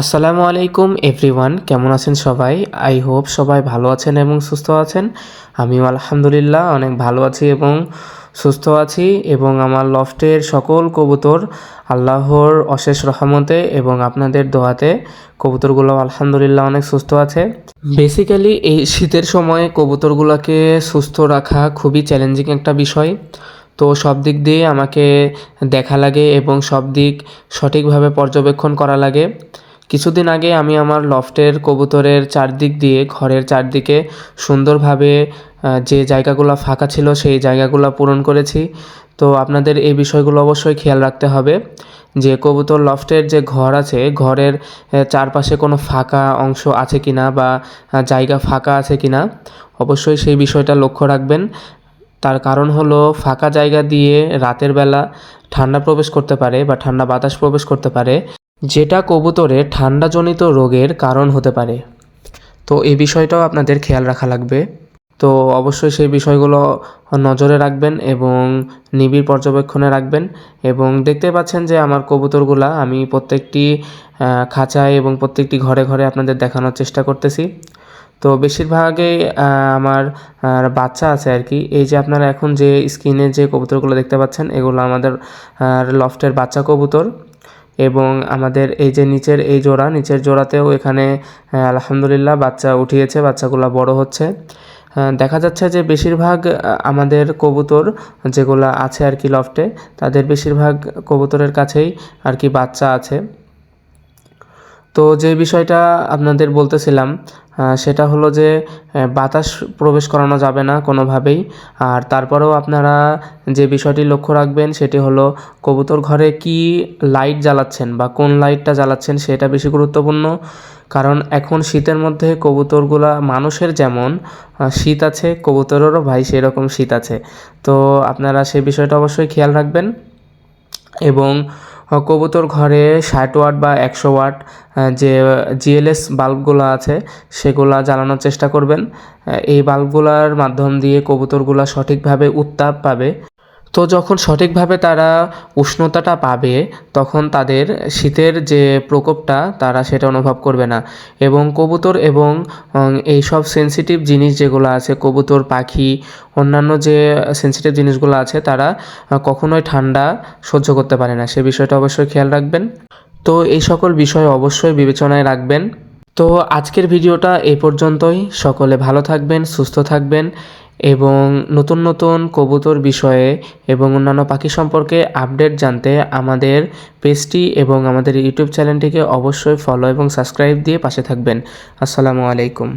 আসসালামু আলাইকুম এভরিওয়ান, কেমন আছেন সবাই? আই হোপ সবাই ভালো আছেন এবং সুস্থ আছেন। আমিও আলহামদুলিল্লাহ অনেক ভালো আছি এবং সুস্থ আছি এবং আমার লফটের সকল কবুতর আল্লাহর অশেষ রহমতে এবং আপনাদের দোয়াতে কবুতরগুলো আলহামদুলিল্লাহ অনেক সুস্থ আছে। বেসিক্যালি এই শীতের সময় কবুতরগুলোকে সুস্থ রাখা খুবই চ্যালেঞ্জিং একটা বিষয়। তো সব দিক দিয়ে আমাকে দেখা লাগে এবং সব দিক সঠিকভাবে পর্যবেক্ষণ করা লাগে। কিছুদিন আগে আমি আমার লফটের কবুতরের চারদিক দিয়ে ঘরের চারদিকে সুন্দরভাবে যে জায়গাগুলো ফাঁকা ছিল সেই জায়গাগুলো পূরণ করেছি। তো আপনাদের এই বিষয়গুলো অবশ্যই খেয়াল রাখতে হবে যে কবুতর লফটের যে ঘর আছে ঘরের চারপাশে কোনো ফাঁকা অংশ আছে কিনা বা জায়গা ফাঁকা আছে কিনা, অবশ্যই সেই বিষয়টা লক্ষ্য রাখবেন। তার কারণ হলো ফাঁকা জায়গা দিয়ে রাতের বেলা ঠান্ডা প্রবেশ করতে পারে বা ঠান্ডা বাতাস প্রবেশ করতে পারে, যেটা কবুতরে ঠান্ডাজনিত রোগের কারণ হতে পারে। তো এই বিষয়টাও আপনাদের খেয়াল রাখা লাগবে। তো অবশ্যই সেই বিষয়গুলো নজরে রাখবেন এবং নিবিড় পর্যবেক্ষণে রাখবেন। এবং দেখতে পাচ্ছেন যে আমার কবুতরগুলা আমি প্রত্যেকটি খাঁচায় এবং প্রত্যেকটি ঘরে ঘরে আপনাদের দেখানোর চেষ্টা করতেছি। তো বেশিরভাগই আমার বাচ্চা আছে আর কি। এই যে আপনারা এখন যে স্ক্রিনে যে কবুতরগুলো দেখতে পাচ্ছেন এগুলো আমাদের লফটের বাচ্চা কবুতর। এবং আমাদের এই যে নিচের জোড়াতেও এখানে আলহামদুলিল্লাহ বাচ্চা উঠিয়েছে, বাচ্চাগুলো বড় হচ্ছে। দেখা যাচ্ছে যে বেশিরভাগ আমাদের কবুতর যেগুলো আছে আর কি লফটে, তাদের বেশিরভাগ কবুতরের কাছেই আর কি বাচ্চা আছে। তো যে বিষয়টা আপনাদের বলতেছিলাম সেটা হলো যে বাতাস প্রবেশ করানো যাবে না কোনোভাবেই। আর তারপরেও আপনারা যে বিষয়টি লক্ষ্য রাখবেন সেটি হলো কবুতর ঘরে কি লাইট জ্বালাচ্ছেন বা কোন লাইটটা জ্বালাচ্ছেন সেটা বেশি গুরুত্বপূর্ণ। কারণ এখন শীতের মধ্যে কবুতরগুলা মানুষের যেমন শীত আছে, কবুতরেরও ভাই সেরকম শীত আছে। তো আপনারা সেই বিষয়টা অবশ্যই খেয়াল রাখবেন। এবং কবুতর ঘরে 60 ওয়াট বা 100 ওয়াট যে জিএলএস বাল্বগুলো আছে সেগুলা জ্বালানোর চেষ্টা করবেন। এই বাল্বগুলার মাধ্যম দিয়ে কবুতরগুলা সঠিকভাবে উত্তাপ পাবে। তো যখন সঠিকভাবে তারা উষ্ণতাটা পাবে তখন তাদের শীতের যে প্রকোপটা তারা সেটা অনুভব করবে না। এবং কবুতর এবং এই সব সেনসিটিভ জিনিস যেগুলো আছে, কবুতর পাখি অন্যান্য যে সেনসিটিভ জিনিসগুলো আছে তারা কখনোই ঠান্ডা সহ্য করতে পারে না। সে বিষয়টা অবশ্যই খেয়াল রাখবেন। তো এই সকল বিষয় অবশ্যই বিবেচনায় রাখবেন। তো আজকের ভিডিওটা এই পর্যন্তই। সকলে ভালো থাকবেন, সুস্থ থাকবেন এবং নতুন নতুন কবুতর বিষয়ে এবং অন্যান্য পাখি সম্পর্কে আপডেট জানতে আমাদের পেজটি এবং আমাদের ইউটিউব চ্যানেলটিকে অবশ্যই ফলো এবং সাবস্ক্রাইব দিয়ে পাশে থাকবেন। আসসালামু আলাইকুম।